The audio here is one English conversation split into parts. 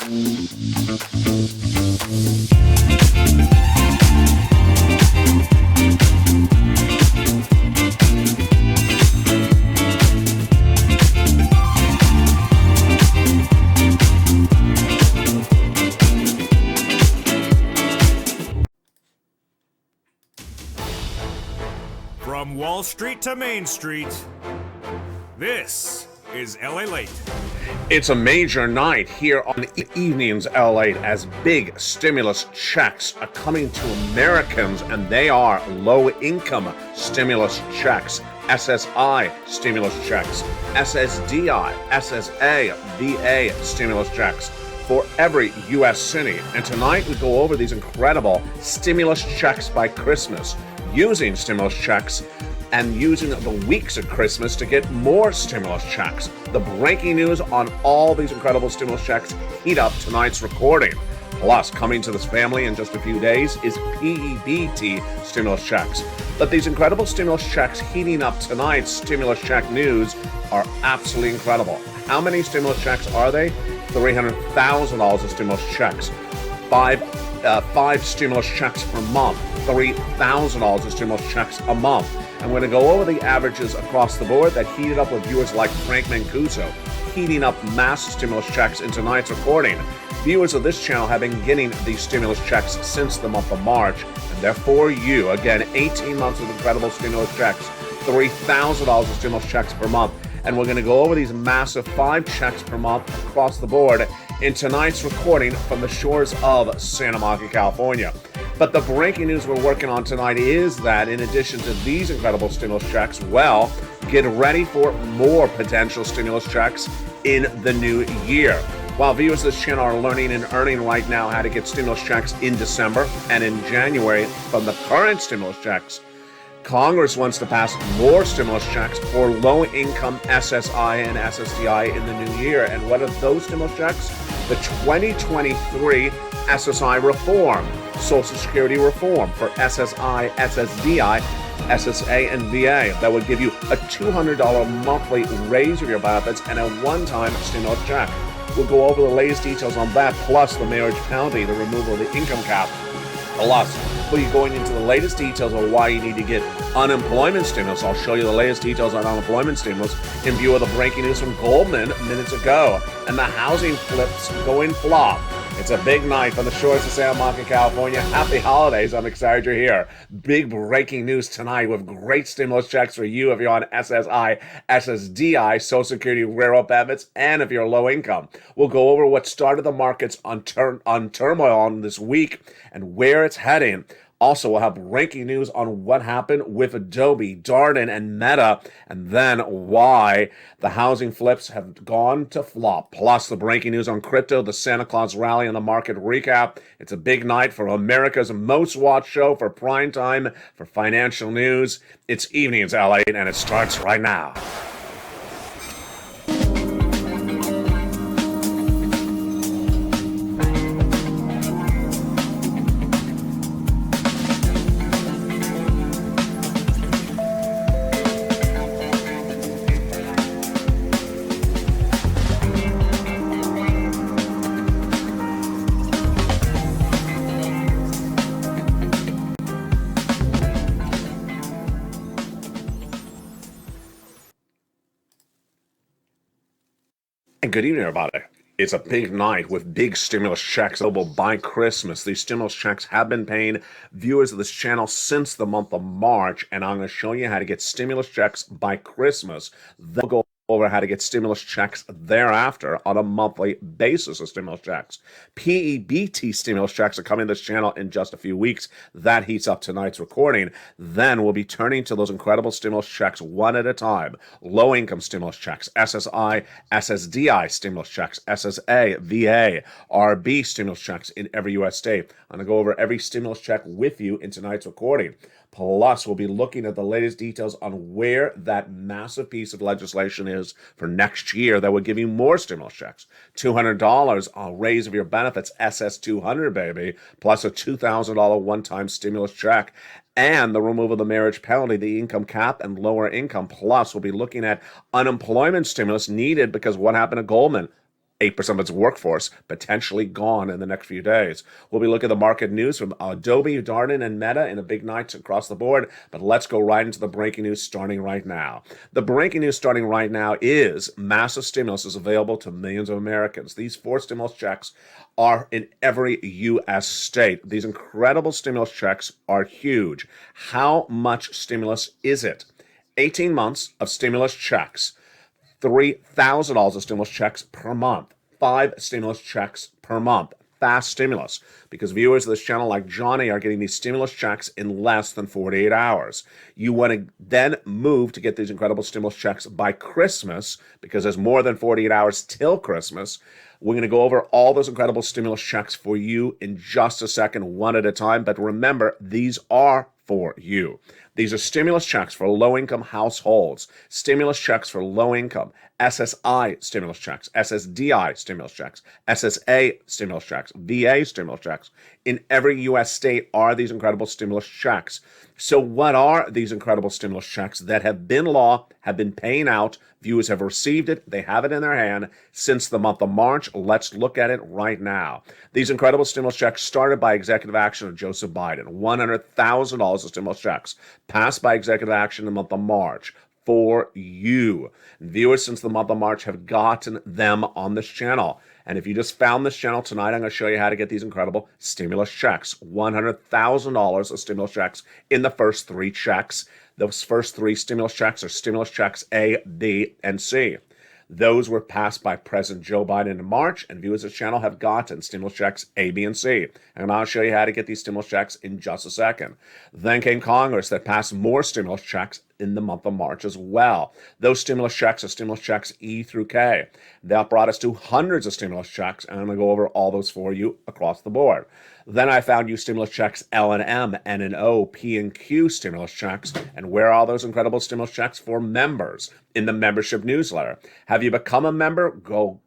From Wall Street to Main Street, this is LALATE. It's a major night here on Evenings LA as big stimulus checks are coming to Americans, and they are low-income stimulus checks, SSI stimulus checks, SSDI, SSA, VA stimulus checks for every U.S. city. And tonight we go over these incredible stimulus checks by Christmas, using stimulus checks and using the weeks of Christmas to get more stimulus checks. The breaking news on all these incredible stimulus checks heat up tonight's recording. Plus, coming to this family in just a few days is PEBT stimulus checks. But these incredible stimulus checks heating up tonight's stimulus check news are absolutely incredible. How many stimulus checks are they? $300,000 of stimulus checks. Five stimulus checks per month, $3,000 of stimulus checks a month. I'm going to go over the averages across the board that heated up with viewers like Frank Mancuso, heating up mass stimulus checks in tonight's recording. Viewers of this channel have been getting these stimulus checks since the month of March, and they're for you. Again, 18 months of incredible stimulus checks, $3,000 of stimulus checks per month. And we're going to go over these massive 5 checks per month across the board in tonight's recording from the shores of Santa Monica, California. But the breaking news we're working on tonight is that in addition to these incredible stimulus checks, well, get ready for more potential stimulus checks in the new year. While viewers of this channel are learning and earning right now how to get stimulus checks in December and in January from the current stimulus checks, Congress wants to pass more stimulus checks for low-income SSI and SSDI in the new year. And what are those stimulus checks? The 2023 SSI reform, Social Security reform for SSI, SSDI, SSA, and VA. That would give you a $200 monthly raise of your benefits and a one-time stimulus check. We'll go over the latest details on that, plus the marriage penalty, the removal of the income cap. Plus, we'll be going into the latest details of why you need to get unemployment stimulus. I'll show you the latest details on unemployment stimulus in view of the breaking news from Goldman minutes ago. And the housing flips going flop. It's a big night from the shores of Santa Monica, California. Happy holidays. I'm excited you're here. Big breaking news tonight with great stimulus checks for you if you're on SSI, SSDI, Social Security railroad benefits, and if you're low income. We'll go over what started the markets on turmoil on this week and where it's heading. Also, we'll have breaking news on what happened with Adobe, Darden, and Meta, and then why the housing flips have gone to flop. Plus, the breaking news on crypto, the Santa Claus rally, and the market recap. It's a big night for America's most watched show for prime time for financial news. It's Evenings LA, and it starts right now. And good evening, everybody. It's a big night with big stimulus checks available by Christmas. These stimulus checks have been paying viewers of this channel since the month of March, and I'm going to show you how to get stimulus checks by Christmas. Then we'll go over how to get stimulus checks thereafter on a monthly basis of stimulus checks. PEBT stimulus checks are coming to this channel in just a few weeks. That heats up tonight's recording. Then we'll be turning to those incredible stimulus checks one at a time. Low-income stimulus checks, SSI, SSDI stimulus checks, SSA, VA, RB stimulus checks in every U.S. state. I'm going to go over every stimulus check with you in tonight's recording. Plus, we'll be looking at the latest details on where that massive piece of legislation is for next year that would give you more stimulus checks. $200 on raise of your benefits, SS200, baby, plus a $2,000 one-time stimulus check, and the removal of the marriage penalty, the income cap, and lower income. Plus, we'll be looking at unemployment stimulus needed because what happened to Goldman? 8% of its workforce potentially gone in the next few days. We'll be looking at the market news from Adobe, Darden, and Meta in a big night across the board. But let's go right into the breaking news starting right now. The breaking news starting right now is massive stimulus is available to millions of Americans. These 4 stimulus checks are in every U.S. state. These incredible stimulus checks are huge. How much stimulus is it? 18 months of stimulus checks. $3,000 of stimulus checks per month, 5 stimulus checks per month. Fast stimulus, because viewers of this channel like Johnny are getting these stimulus checks in less than 48 hours. You want to then move to get these incredible stimulus checks by Christmas, because there's more than 48 hours till Christmas. We're going to go over all those incredible stimulus checks for you in just a second, one at a time. But remember, these are for you. These are stimulus checks for low-income households, stimulus checks for low-income, SSI stimulus checks, SSDI stimulus checks, SSA stimulus checks, VA stimulus checks. In every U.S. state are these incredible stimulus checks. So what are these incredible stimulus checks that have been law, have been paying out? Viewers have received it. They have it in their hand since the month of March. Let's look at it right now. These incredible stimulus checks started by executive action of Joseph Biden. $100,000 of stimulus checks passed by executive action in the month of March for you. Viewers since the month of March have gotten them on this channel. And if you just found this channel tonight, I'm going to show you how to get these incredible stimulus checks. $100,000 of stimulus checks in the first 3 checks. Those first 3 stimulus checks are stimulus checks A, B, and C. Those were passed by President Joe Biden in March, and viewers of this channel have gotten stimulus checks A, B, and C. And I'll show you how to get these stimulus checks in just a second. Then came Congress that passed more stimulus checks in the month of March as well. Those stimulus checks are stimulus checks E through K. That brought us to hundreds of stimulus checks, and I'm going to go over all those for you across the board. Then I found you stimulus checks L and M, N and O, P and Q stimulus checks. And where are all those incredible stimulus checks for members? In the membership newsletter. Have you become a member? Go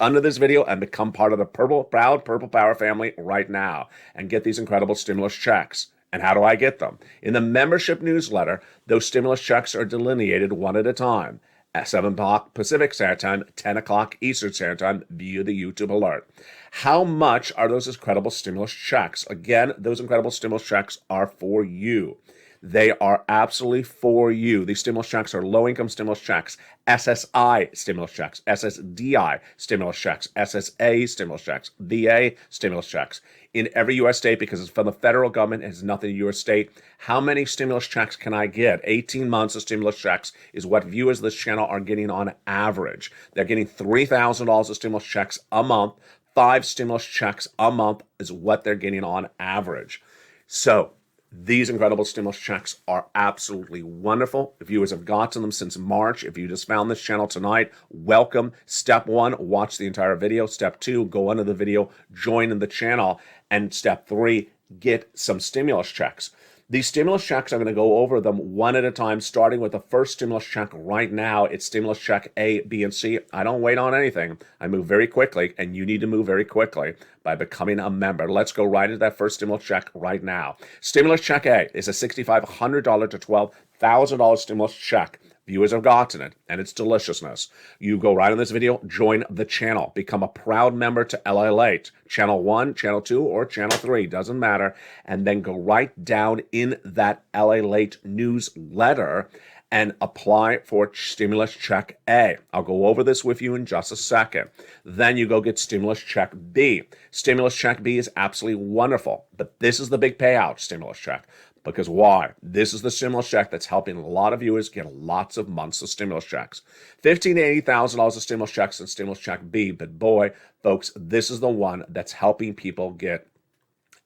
under this video and become part of the proud Purple Power family right now and get these incredible stimulus checks. And how do I get them? In the membership newsletter, those stimulus checks are delineated one at a time. At 7 o'clock Pacific Standard Time, 10 o'clock Eastern Standard Time via the YouTube alert. How much are those incredible stimulus checks? Again, those incredible stimulus checks are for you. They are absolutely for you. These stimulus checks are low-income stimulus checks, SSI stimulus checks, SSDI stimulus checks, SSA stimulus checks, VA stimulus checks. In every U.S. state, because it's from the federal government, it has nothing to do with your state. How many stimulus checks can I get? 18 months of stimulus checks is what viewers of this channel are getting on average. They're getting $3,000 of stimulus checks a month. 5 stimulus checks a month is what they're getting on average. So these incredible stimulus checks are absolutely wonderful. Viewers have gotten them since March. If you just found this channel tonight, welcome. Step 1, watch the entire video. Step 2, go under the video, join in the channel. And step 3, get some stimulus checks. These stimulus checks, I'm going to go over them one at a time, starting with the first stimulus check right now. It's stimulus check A, B, and C. I don't wait on anything. I move very quickly, and you need to move very quickly by becoming a member. Let's go right into that first stimulus check right now. Stimulus check A is a $6,500 to $12,000 stimulus check. Viewers have gotten it, and it's deliciousness. You go right on this video, join the channel, become a proud member to LALATE, Channel 1, Channel 2, or Channel 3, doesn't matter, and then go right down in that LALATE newsletter and apply for stimulus check A. I'll go over this with you in just a second. Then you go get stimulus check B. Stimulus check B is absolutely wonderful, but this is the big payout stimulus check. Because why? This is the stimulus check that's helping a lot of viewers get lots of months of stimulus checks. $15,000 to $80,000 of stimulus checks and stimulus check B. But boy, folks, this is the one that's helping people get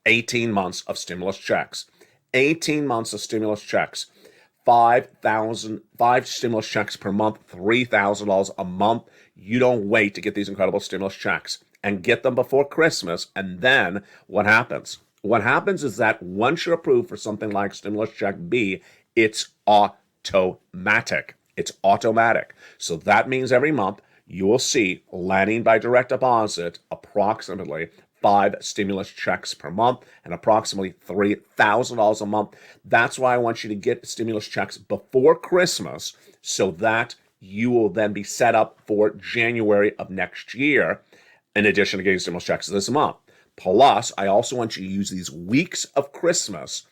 18 months of stimulus checks. 18 months of stimulus checks. 5 stimulus checks per month, $3,000 a month. You don't wait to get these incredible stimulus checks and get them before Christmas. And then what happens? What happens is that once you're approved for something like stimulus check B, it's automatic. It's automatic. So that means every month you will see landing by direct deposit approximately 5 stimulus checks per month and approximately $3,000 a month. That's why I want you to get stimulus checks before Christmas so that you will then be set up for January of next year. in addition to getting stimulus checks this month. Plus, I also want you to use these weeks of Christmas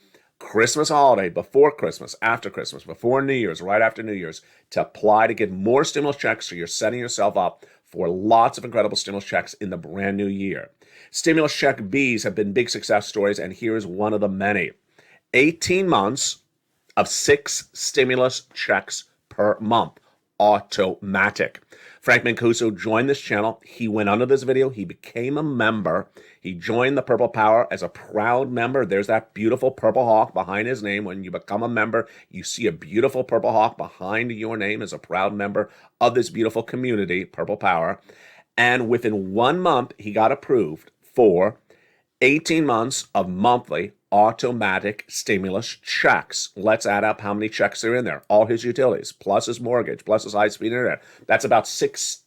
holiday, before Christmas, after Christmas, before New Year's, right after New Year's, to apply to get more stimulus checks so you're setting yourself up for lots of incredible stimulus checks in the brand new year. Stimulus check Bs have been big success stories, and here's one of the many. 18 months of 6 stimulus checks per month, automatic. Frank Mancuso joined this channel. He went under this video. He became a member. He joined the Purple Power as a proud member. There's that beautiful purple hawk behind his name. When you become a member, you see a beautiful purple hawk behind your name as a proud member of this beautiful community, Purple Power. And within 1 month, he got approved for 18 months of monthly automatic stimulus checks. Let's add up how many checks are in there. All his utilities, plus his mortgage, plus his high-speed internet. That's about 6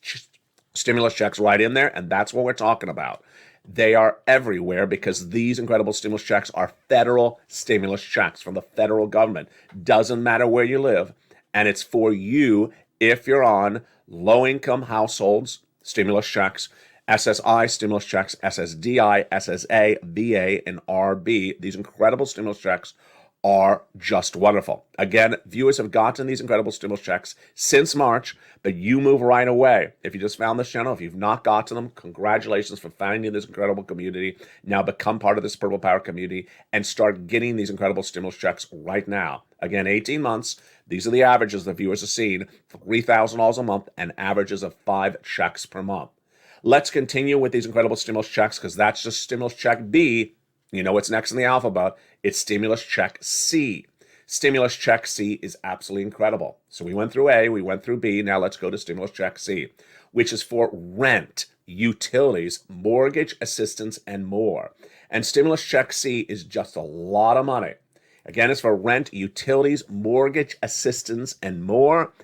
stimulus checks right in there, and that's what we're talking about. They are everywhere because these incredible stimulus checks are federal stimulus checks from the federal government. Doesn't matter where you live, and it's for you if you're on low-income households, stimulus checks, SSI stimulus checks, SSDI, SSA, VA, and RB. These incredible stimulus checks are just wonderful. Again, viewers have gotten these incredible stimulus checks since March, but you move right away. If you just found this channel, if you've not gotten them, congratulations for finding this incredible community. Now become part of this Purple Power community and start getting these incredible stimulus checks right now. Again, 18 months. These are the averages the viewers have seen, $3,000 a month and averages of 5 checks per month. Let's continue with these incredible stimulus checks because that's just stimulus check B. You know what's next in the alphabet. It's stimulus check C. Stimulus check C is absolutely incredible. So we went through A, we went through B. Now let's go to stimulus check C, which is for rent, utilities, mortgage assistance, and more. And stimulus check C is just a lot of money. Again, it's for rent, utilities, mortgage assistance, and more.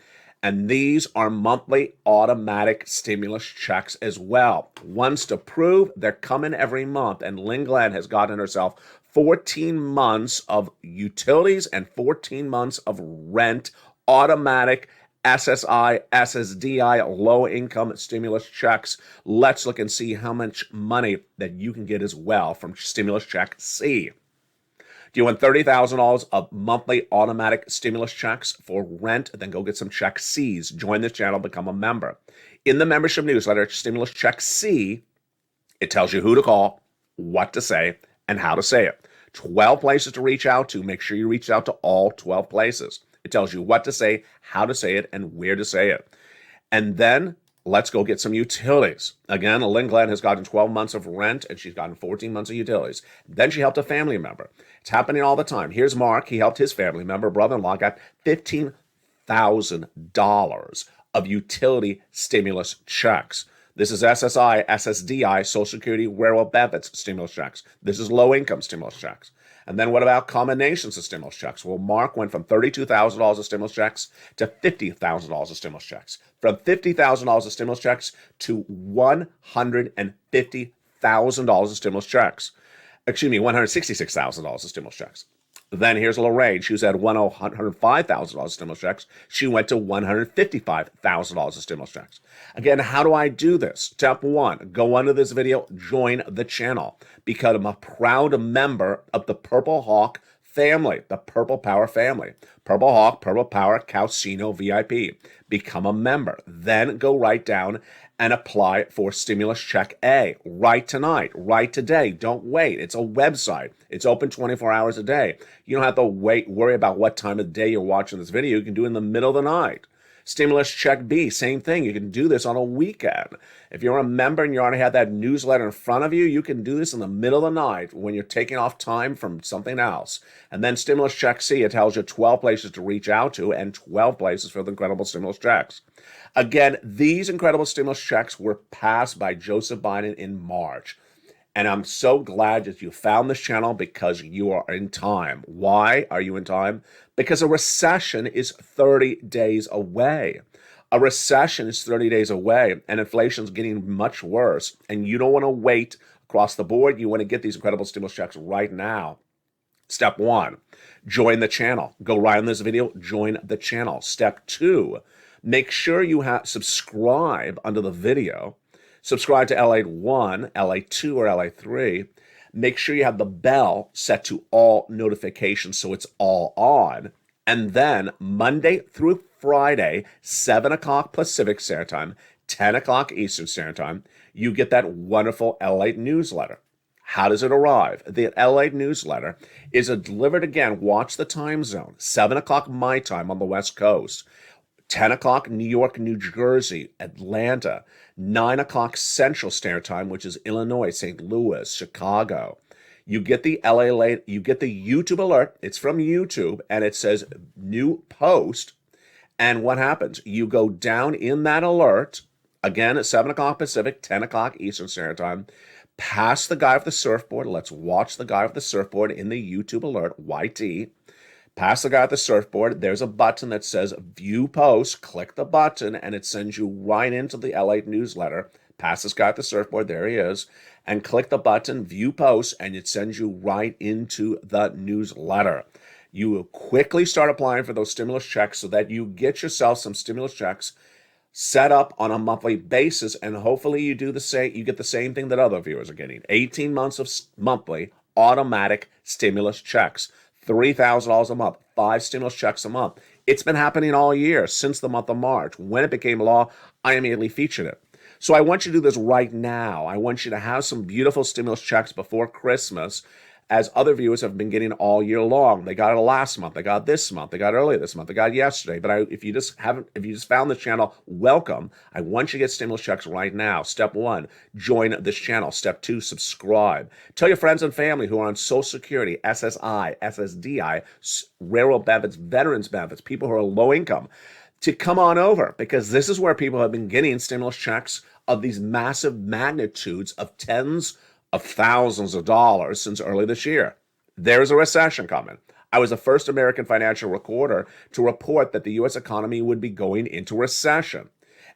And these are monthly automatic stimulus checks as well. Once to prove, they're coming every month. And Lynn Glenn has gotten herself 14 months of utilities and 14 months of rent, automatic SSI, SSDI, low-income stimulus checks. Let's look and see how much money that you can get as well from stimulus check C. Do you want $30,000 of monthly automatic stimulus checks for rent? Then go get some check C's. Join this channel, become a member. In the membership newsletter, Stimulus Check C, it tells you who to call, what to say, and how to say it. 12 places to reach out to. Make sure you reach out to all 12 places. It tells you what to say, how to say it, and where to say it. And then let's go get some utilities. Again, Lynn Glenn has gotten 12 months of rent, and she's gotten 14 months of utilities. Then she helped a family member. It's happening all the time. Here's Mark. He helped his family member, brother-in-law, got $15,000 of utility stimulus checks. This is SSI, SSDI, Social Security, Rural Benefits stimulus checks. This is low-income stimulus checks. And then what about combinations of stimulus checks? Well, Mark went from $32,000 of stimulus checks to $50,000 of stimulus checks. From $50,000 of stimulus checks to $150,000 of stimulus checks. Excuse me, $166,000 of stimulus checks. Then here's Lorraine. She was at $105,000 of stimulus checks. She went to $155,000 of stimulus checks. Again, how do I do this? Step 1, go under this video, join the channel. Become a proud member of the Purple Hawk family, the Purple Power family. Purple Hawk, Purple Power, Calcino VIP. Become a member. Then go right down and apply for Stimulus Check A. Right tonight, right today. Don't wait. It's a website. It's open 24 hours a day. You don't have to worry about what time of day you're watching this video. You can do it in the middle of the night. Stimulus Check B, same thing. You can do this on a weekend. If you're a member and you already have that newsletter in front of you, you can do this in the middle of the night when you're taking off time from something else. And then Stimulus Check C, it tells you 12 places to reach out to and 12 places for the incredible stimulus checks. Again, these incredible stimulus checks were passed by Joseph Biden in March. And I'm so glad that you found this channel because you are in time. Why are you in time? Because a recession is 30 days away. A recession is 30 days away, and inflation's getting much worse. And you don't want to wait across the board. You want to get these incredible stimulus checks right now. Step 1, join the channel. Go right on this video, join the channel. Step 2, make sure you subscribe under the video. Subscribe to LA 1, LA 2, or LA 3. Make sure you have the bell set to all notifications so it's all on. And then Monday through Friday, 7 o'clock Pacific Standard Time, 10 o'clock Eastern Standard Time, you get that wonderful LA newsletter. How does it arrive? The LA newsletter is delivered again, watch the time zone, 7 o'clock my time on the West Coast, 10 o'clock New York, New Jersey, Atlanta, 9 o'clock Central Standard Time, which is Illinois, St. Louis, Chicago. You get the LALATE, you get the YouTube alert. It's from YouTube, and it says new post. And what happens? You go down in that alert, again at 7 o'clock Pacific, 10 o'clock Eastern Standard Time, past the guy with the surfboard. Let's watch the guy with the surfboard in the YouTube alert, YT. Past the guy with the surfboard, there's a button that says View Post. Click the button, and it sends you right into the LA newsletter. Past this guy with the surfboard, there he is. And click the button, View Post, and it sends you right into the newsletter. You will quickly start applying for those stimulus checks so that you get yourself some stimulus checks set up on a monthly basis, and hopefully you do the same. You get the same thing that other viewers are getting: 18 months of monthly automatic stimulus checks, $3,000 a month, 5 stimulus checks a month. It's been happening all year since the month of March. When it became law, I immediately featured it. So I want you to do this right now. I want you to have some beautiful stimulus checks before Christmas, as other viewers have been getting all year long. They got it last month, they got it this month, they got it earlier this month, they got it yesterday. But if you just found this channel, welcome. I want you to get stimulus checks right now. Step 1, join this channel. Step 2, subscribe. Tell your friends and family who are on Social Security, SSI, SSDI, railroad benefits, veterans benefits, people who are low income, to come on over, because this is where people have been getting stimulus checks of these massive magnitudes of tens of thousands of dollars since early this year. There's a recession coming. I was the first American financial recorder to report that the U.S. economy would be going into recession.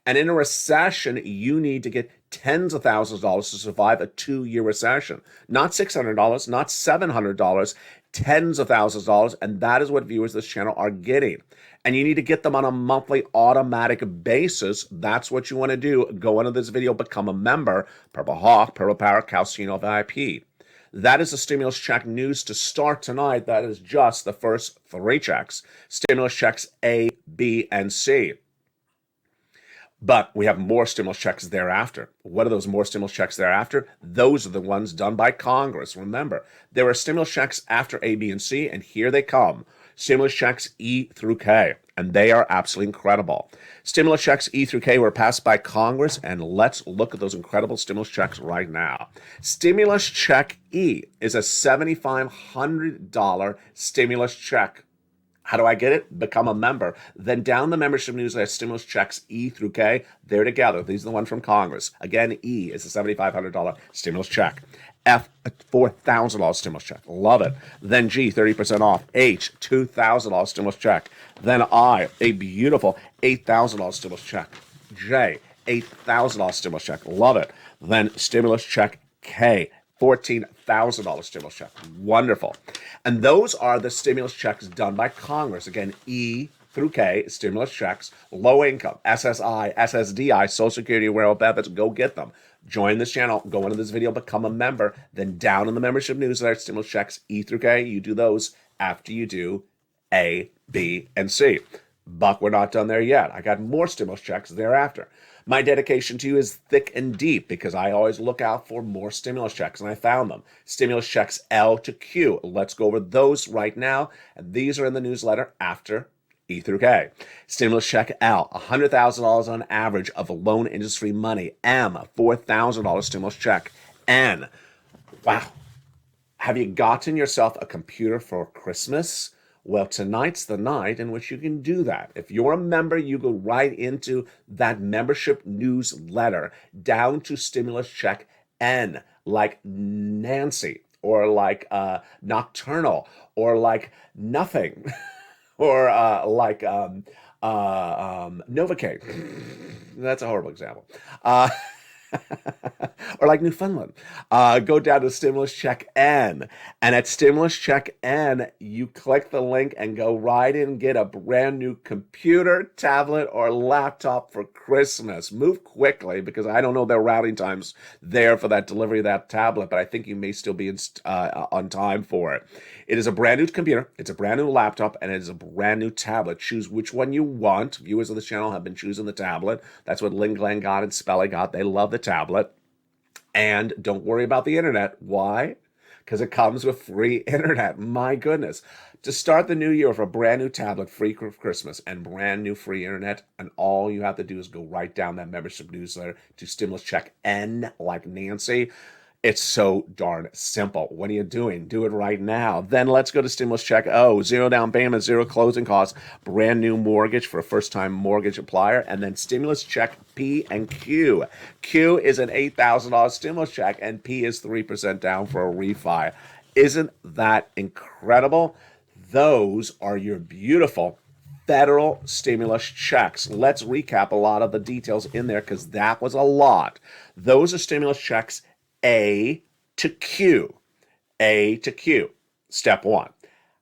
And in a recession, you need to get tens of thousands of dollars to survive a 2-year recession. Not $600, not $700, tens of thousands of dollars. And that is what viewers of this channel are getting. And you need to get them on a monthly automatic basis. That's what you want to do. Go into this video, become a member. Purple Hawk, Purple Power, Calcino VIP. That is the stimulus check news to start tonight. That is just the first 3 checks. Stimulus checks A, B, and C. But we have more stimulus checks thereafter. What are those more stimulus checks thereafter? Those are the ones done by Congress. Remember, there are stimulus checks after A, B, and C, and here they come. Stimulus checks E through K, and they are absolutely incredible. Stimulus checks E through K were passed by Congress, and let's look at those incredible stimulus checks right now. Stimulus check E is a $7,500 stimulus check. How do I get it? Become a member. Then down the membership newsletter, stimulus checks E through K, they're together. These are the ones from Congress. Again, E is a $7,500 stimulus check. F, a $4,000 stimulus check. Love it. Then G, 30% off. H, $2,000 stimulus check. Then I, a beautiful $8,000 stimulus check. J, $8,000 stimulus check. Love it. Then stimulus check K, $14,000 stimulus check. Wonderful. And those are the stimulus checks done by Congress. Again, E through K, stimulus checks, low income, SSI, SSDI, Social Security, railroad benefits. Go get them. Join this channel, go into this video, become a member. Then down in the membership newsletter, stimulus checks E through K, you do those after you do A, B, and C. But we're not done there yet. I got more stimulus checks thereafter. My dedication to you is thick and deep because I always look out for more stimulus checks, and I found them. Stimulus checks L to Q. Let's go over those right now. And these are in the newsletter after E through K. Stimulus check L, $100,000 on average of loan industry money. M, $4,000 stimulus check. N, wow. Have you gotten yourself a computer for Christmas? Well, tonight's the night in which you can do that. If you're a member, you go right into that membership newsletter down to stimulus check N, like Nancy, or like nocturnal, or like nothing, or like Novocaine. That's a horrible example. Or like Newfoundland, go down to Stimulus Check N. And at Stimulus Check N, you click the link and go right in and get a brand new computer, tablet, or laptop for Christmas. Move quickly because I don't know their routing times there for that delivery of that tablet, but I think you may still be on time for it. It is a brand new computer, it's a brand new laptop, and it is a brand new tablet. Choose which one you want. Viewers of the channel have been choosing the tablet. That's what Ling Glang got and Spelly got. They love the tablet. And don't worry about the internet. Why? Because it comes with free internet. My goodness. To start the new year with a brand new tablet, free for Christmas, and brand new free internet, and all you have to do is go right down that membership newsletter to Stimulus Check N, like Nancy. It's so darn simple. What are you doing? Do it right now. Then let's go to Stimulus Check O. 0 down payment, 0 closing costs, brand new mortgage for a first-time mortgage applier, and then Stimulus Check P and Q. Q is an $8,000 stimulus check, and P is 3% down for a refi. Isn't that incredible? Those are your beautiful federal stimulus checks. Let's recap a lot of the details in there because that was a lot. Those are stimulus checks A to Q. A to Q. Step one.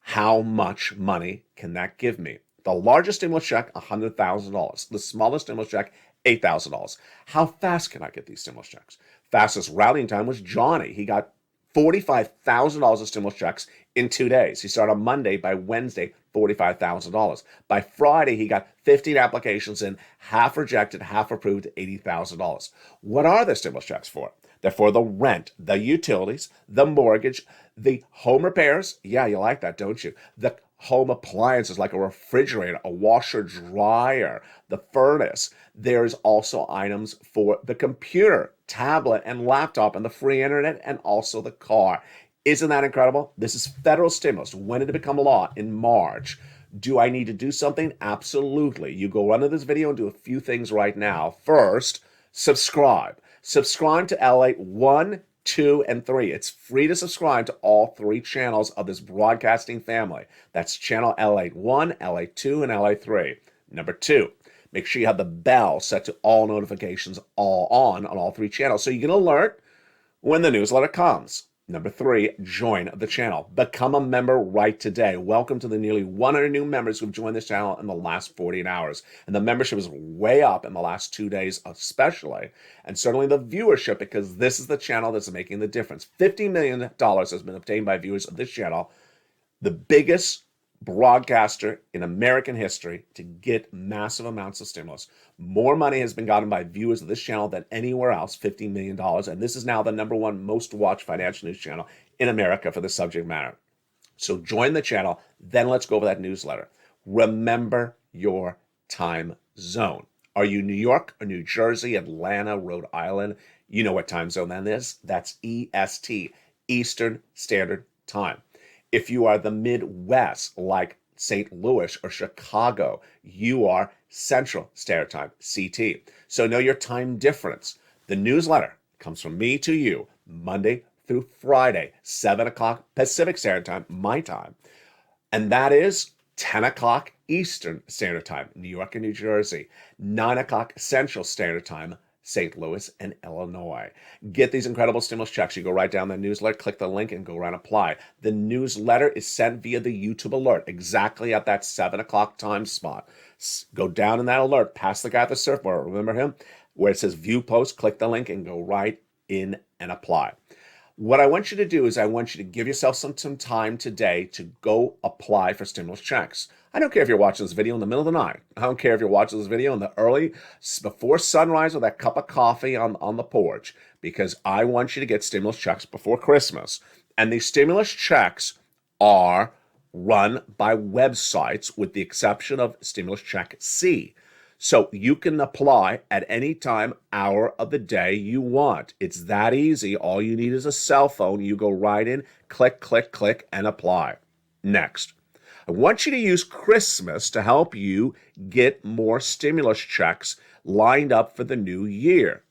How much money can that give me? The largest stimulus check, $100,000. The smallest stimulus check, $8,000. How fast can I get these stimulus checks? Fastest routing time was Johnny. He got $45,000 of stimulus checks in 2 days. He started on Monday. By Wednesday, $45,000. By Friday, he got 15 applications in, half rejected, half approved, $80,000. What are the stimulus checks for? They're for the rent, the utilities, the mortgage, the home repairs. Yeah, you like that, don't you? The home appliances like a refrigerator, a washer, dryer, the furnace. There's also items for the computer, tablet, and laptop, and the free internet, and also the car. Isn't that incredible? This is federal stimulus. When did it become law? In March. Do I need to do something? Absolutely. You go under this video and do a few things right now. First, subscribe. Subscribe to LA 1, 2, and 3. It's free to subscribe to all 3 channels of this broadcasting family. That's channel LA1, LA2, and LA3. Number 2, make sure you have the bell set to all notifications all on all 3 channels so you get an alert when the newsletter comes. Number 3, join the channel. Become a member right today. Welcome to the nearly 100 new members who've joined this channel in the last 48 hours. And the membership is way up in the last 2 days especially. And certainly the viewership, because this is the channel that's making the difference. $50 million has been obtained by viewers of this channel. The biggest broadcaster in American history to get massive amounts of stimulus. More money has been gotten by viewers of this channel than anywhere else, $50 million. And this is now the #1 most watched financial news channel in America for the subject matter. So join the channel. Then let's go over that newsletter. Remember your time zone. Are you New York or New Jersey, Atlanta, Rhode Island? You know what time zone that is. That's EST, Eastern Standard Time. If you are the Midwest, like St. Louis or Chicago, you are Central Standard Time, CT. So know your time difference. The newsletter comes from me to you Monday through Friday, 7 o'clock Pacific Standard Time, my time. And that is 10 o'clock Eastern Standard Time, New York and New Jersey, 9 o'clock Central Standard Time, St. Louis and Illinois. Get these incredible stimulus checks. You go right down the newsletter, click the link, and go right and apply. The newsletter is sent via the YouTube alert, exactly at that 7 o'clock time spot. Go down in that alert, past the guy at the surfboard, remember him? Where it says view post, click the link, and go right in and apply. What I want you to do is I want you to give yourself some time today to go apply for stimulus checks. I don't care if you're watching this video in the middle of the night. I don't care if you're watching this video in the early, before sunrise with that cup of coffee on the porch, because I want you to get stimulus checks before Christmas. And these stimulus checks are run by websites with the exception of Stimulus Check C. So you can apply at any time, hour of the day you want. It's that easy. All you need is a cell phone. You go right in, click, click, click, and apply. Next, I want you to use Christmas to help you get more stimulus checks lined up for the new year.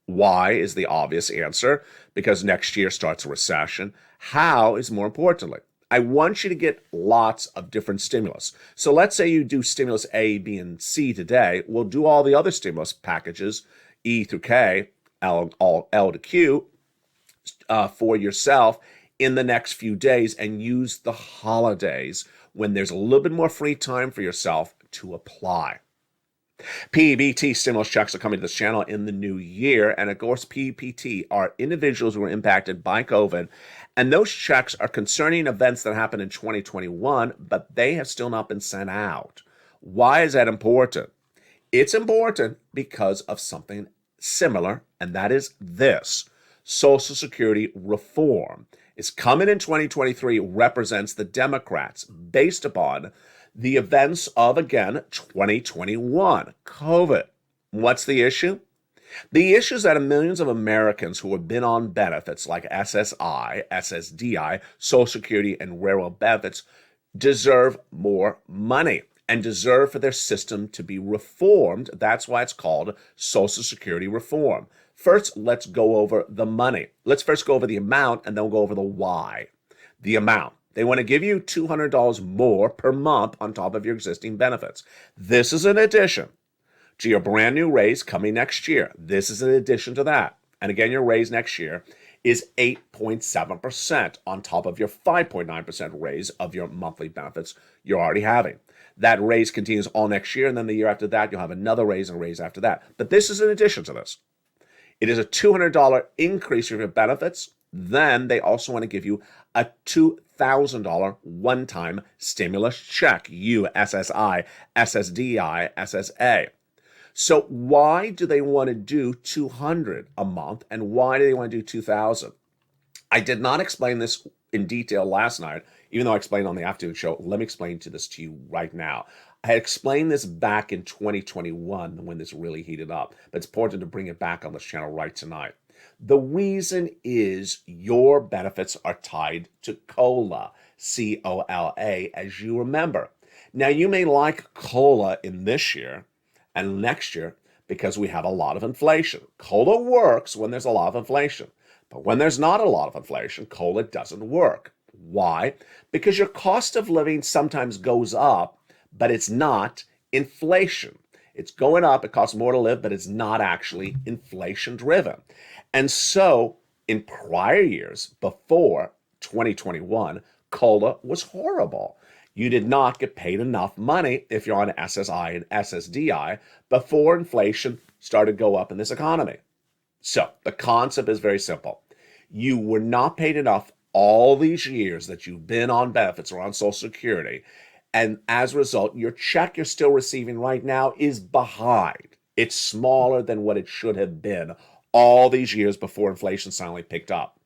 Why is the obvious answer? Because next year starts a recession. How is more importantly. I want you to get lots of different stimulus. So let's say you do stimulus A, B, and C today. We'll do all the other stimulus packages, E through K, L to Q for yourself in the next few days, and use the holidays when there's a little bit more free time for yourself to apply. PEBT stimulus checks are coming to this channel in the new year, and of course, PEBT are individuals who were impacted by COVID, and those checks are concerning events that happened in 2021, but they have still not been sent out. Why is that important? It's important because of something similar, and that is this. Social Security reform is coming in 2023, represents the Democrats based upon the events of, again, 2021, COVID. What's the issue? The issue is that millions of Americans who have been on benefits like SSI, SSDI, Social Security, and railroad benefits deserve more money and deserve for their system to be reformed. That's why it's called Social Security reform. First, let's go over the money. Let's first go over the amount, and then we'll go over the why. The amount. They want to give you $200 more per month on top of your existing benefits. This is an addition to your brand new raise coming next year. This is an addition to that. And again, your raise next year is 8.7% on top of your 5.9% raise of your monthly benefits you're already having. That raise continues all next year, and then the year after that, you'll have another raise and raise after that. But this is an addition to this. It is a $200 increase of your benefits. Then they also want to give you a $2,000 one-time stimulus check, SSI, SSDI, SSA. So why do they want to do $200 a month, and why do they want to do $2,000? I did not explain this in detail last night, even though I explained on the afternoon show. Let me explain this to you right now. I had explained this back in 2021 when this really heated up, but it's important to bring it back on this channel right tonight. The reason is your benefits are tied to COLA, C-O-L-A, as you remember. Now, you may like COLA in this year and next year because we have a lot of inflation. COLA works when there's a lot of inflation, but when there's not a lot of inflation, COLA doesn't work. Why? Because your cost of living sometimes goes up, but it's not inflation. It's going up, it costs more to live, but it's not actually inflation driven. And so in prior years, before 2021, COLA was horrible. You did not get paid enough money if you're on SSI and SSDI before inflation started to go up in this economy. So the concept is very simple. You were not paid enough all these years that you've been on benefits or on Social Security. And as a result, your check you're still receiving right now is behind. It's smaller than what it should have been all these years before inflation suddenly picked up.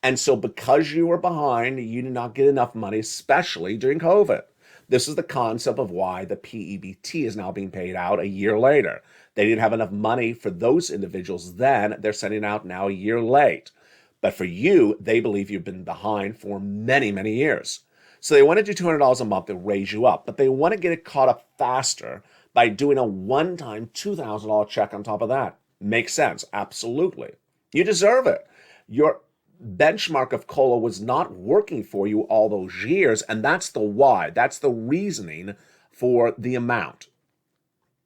And so because you were behind, you did not get enough money, especially during COVID. This is the concept of why the PEBT is now being paid out a year later. They didn't have enough money for those individuals then. They're sending out now a year late. But for you, they believe you've been behind for many, many years. So they want to do $200 a month to raise you up, but they want to get it caught up faster by doing a one-time $2,000 check on top of that. Makes sense. Absolutely. You deserve it. Your benchmark of COLA was not working for you all those years, and that's the why. That's the reasoning for the amount.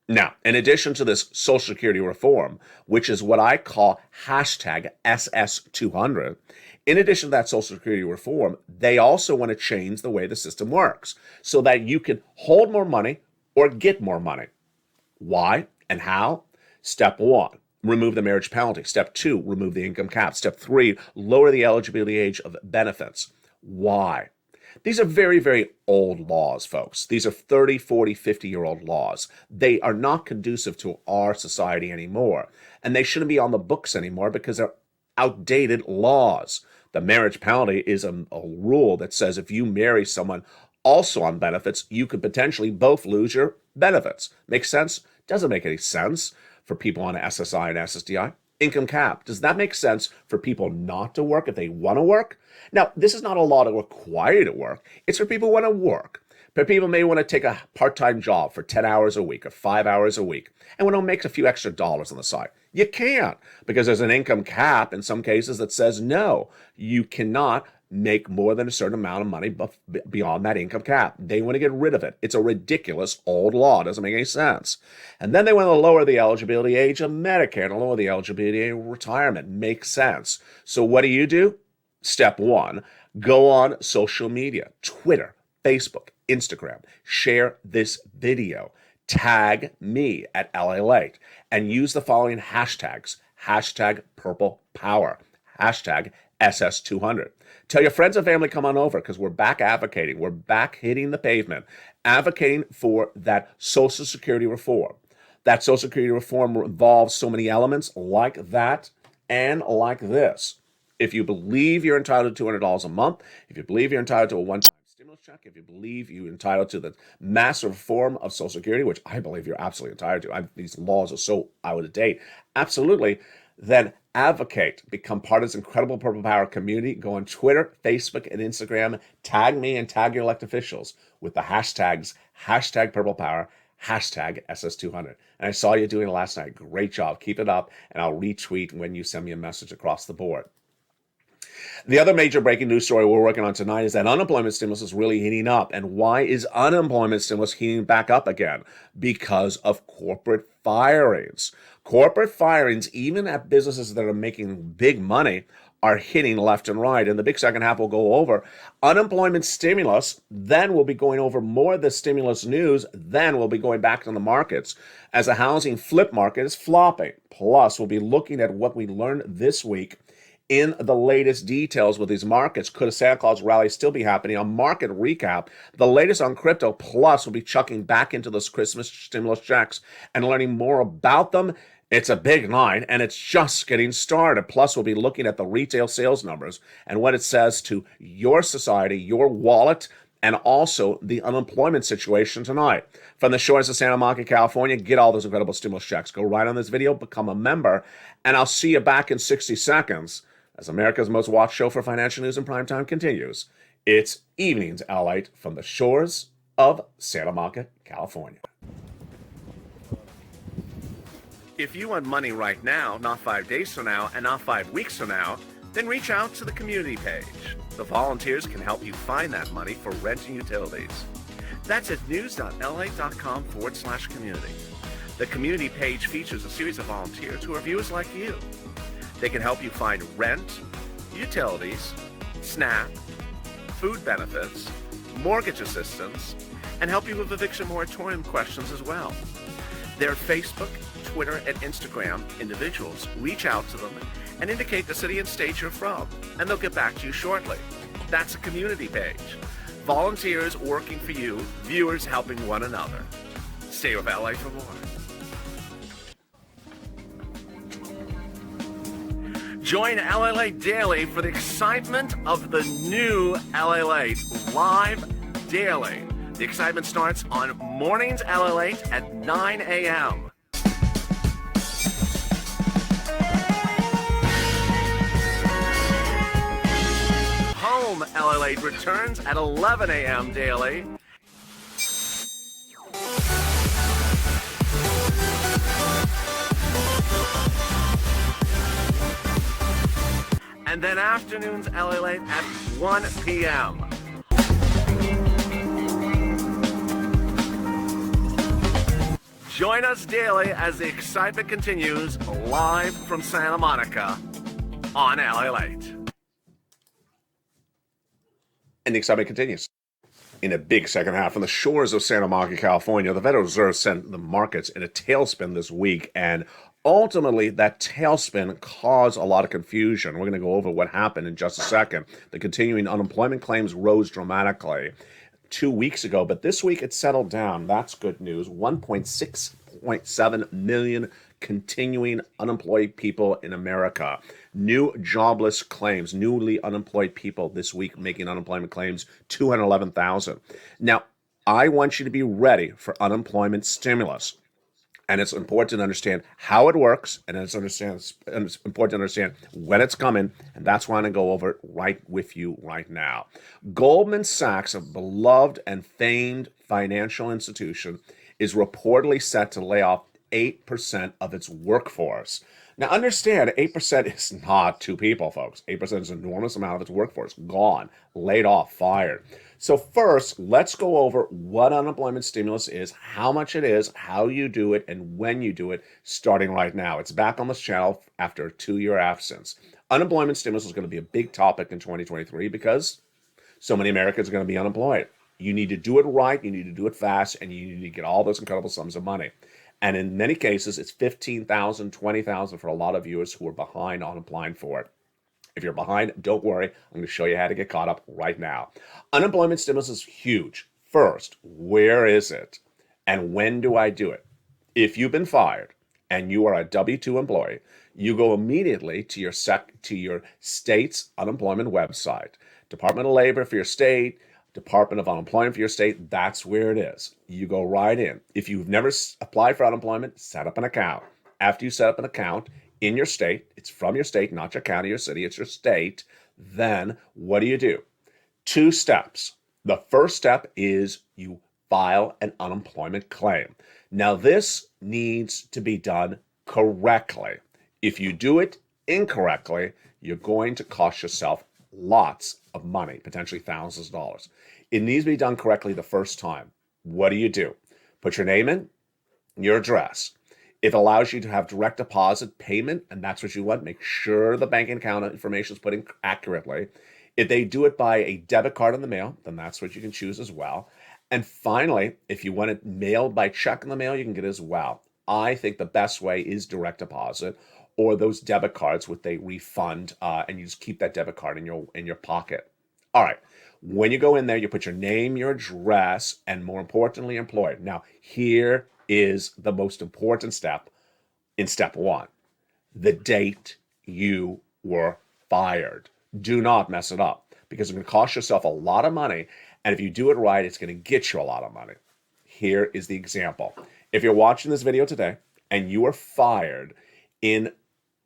Now, in addition to this Social Security reform, which is what I call hashtag SS200, in addition to that Social Security reform, they also want to change the way the system works so that you can hold more money or get more money. Why and how? Step 1, remove the marriage penalty. Step 2, remove the income cap. Step 3, lower the eligibility age of benefits. Why? These are very, very old laws, folks. These are 30, 40, 50-year-old laws. They are not conducive to our society anymore, and they shouldn't be on the books anymore because they're outdated laws. The marriage penalty is a rule that says if you marry someone also on benefits, you could potentially both lose your benefits. Makes sense? Doesn't make any sense for people on SSI and SSDI. Income cap. Does that make sense for people not to work if they want to work? Now, this is not a law to require you to work. It's for people who want to work. But people may want to take a part-time job for 10 hours a week or 5 hours a week and want to make a few extra dollars on the side. You can't because there's an income cap in some cases that says no, you cannot make more than a certain amount of money beyond that income cap. They want to get rid of it. It's a ridiculous old law. It doesn't make any sense. And then they want to lower the eligibility age of Medicare and lower the eligibility age of retirement. Makes sense. So what do? Step one, go on social media, Twitter, Facebook, Instagram, share this video, tag me at LALATE, and use the following hashtags: hashtag purple power, hashtag SS200. Tell your friends and family, come on over, because we're back advocating. We're back hitting the pavement, advocating for that Social Security reform. That Social Security reform involves so many elements like that and like this. If you believe you're entitled to $200 a month, if you believe you're entitled to a one-time stimulus check, if you believe you're entitled to the massive reform of Social Security, which I believe you're absolutely entitled to, these laws are so out of date, absolutely, then advocate, become part of this incredible Purple Power community. Go on Twitter, Facebook, and Instagram, tag me and tag your elected officials with the hashtags, hashtag Purple Power, hashtag SS200. And I saw you doing it last night. Great job. Keep it up, and I'll retweet when you send me a message across the board. The other major breaking news story we're working on tonight is that unemployment stimulus is really heating up. And why is unemployment stimulus heating back up again? Because of corporate firings. Corporate firings, even at businesses that are making big money, are hitting left and right. And the big second half will go over unemployment stimulus. Then we'll be going over more of the stimulus news. Then we'll be going back to the markets as the housing flip market is flopping. Plus, we'll be looking at what we learned this week in the latest details with these markets. Could a Santa Claus rally still be happening? A market recap, the latest on crypto, plus we'll be chucking back into those Christmas stimulus checks and learning more about them. It's a big night, and it's just getting started. Plus, we'll be looking at the retail sales numbers and what it says to your society, your wallet, and also the unemployment situation tonight. From the shores of Santa Monica, California, get all those incredible stimulus checks. Go right on this video, become a member, and I'll see you back in 60 seconds as America's most watched show for financial news in primetime continues. It's Evenings LALATE from the shores of Santa Monica, California. If you want money right now, not 5 days from now, and not 5 weeks from now, then reach out to the community page. The volunteers can help you find that money for rent and utilities. That's at news.la.com/community. The community page features a series of volunteers who are viewers like you. They can help you find rent, utilities, SNAP, food benefits, mortgage assistance, and help you with eviction moratorium questions as well. Their Facebook, Twitter, and Instagram individuals reach out to them and indicate the city and state you're from, and they'll get back to you shortly. That's a community page. Volunteers working for you, viewers helping one another. Stay with LA for more. Join LALATE Daily for the excitement of the new LALATE live daily. The excitement starts on mornings LALATE at 9 a.m. Home LALATE returns at 11 a.m. daily. And then afternoons LALATE at 1 p.m. Join us daily as the excitement continues live from Santa Monica on LALATE. And the excitement continues. In a big second half, from the shores of Santa Monica, California, the Federal Reserve sent the markets in a tailspin this week, and ultimately that tailspin caused a lot of confusion. We're going to go over what happened in just a second. The continuing unemployment claims rose dramatically 2 weeks ago, but this week it settled down. That's good news. 1.6.7 million continuing unemployed people in America. New jobless claims, newly unemployed people this week making unemployment claims, 211,000. Now, I want you to be ready for unemployment stimulus. And it's important to understand how it works, and it's important to understand when it's coming, and that's why I'm going to go over it right with you right now. Goldman Sachs, a beloved and famed financial institution, is reportedly set to lay off 8% of its workforce. Now understand, 8% is not two people, folks. 8% is an enormous amount of its workforce gone, laid off, fired. So first, let's go over what unemployment stimulus is, how much it is, how you do it, and when you do it, starting right now. It's back on this channel after a 2-year absence. Unemployment stimulus is going to be a big topic in 2023 because so many Americans are going to be unemployed. You need to do it right, you need to do it fast, and you need to get all those incredible sums of money. And in many cases, it's $15,000, $20,000 for a lot of viewers who are behind on applying for it. If you're behind, don't worry. I'm going to show you how to get caught up right now. Unemployment stimulus is huge. First, where is it? And when do I do it? If you've been fired and you are a W-2 employee, you go immediately to your state's unemployment website. Department of Labor for your state, Department of Unemployment for your state, that's where it is. You go right in. If you've never applied for unemployment, set up an account. After you set up an account in your state, it's from your state, not your county or city, it's your state, then what do? 2 steps. The first step is you file an unemployment claim. Now this needs to be done correctly. If you do it incorrectly, you're going to cost yourself lots of money, potentially thousands of dollars. It needs to be done correctly the first time. What do? Put your name in, your address. It allows you to have direct deposit payment, and that's what you want. Make sure the banking account information is put in accurately. If they do it by a debit card in the mail, then that's what you can choose as well. And finally, if you want it mailed by check in the mail, you can get it as well. I think the best way is direct deposit or those debit cards with a refund, and you just keep that debit card in your pocket. All right. When you go in there, you put your name, your address, and more importantly, employer. Now, here is the most important step in step 1. The date you were fired. Do not mess it up because it's going to cost yourself a lot of money. And if you do it right, it's going to get you a lot of money. Here is the example. If you're watching this video today and you were fired in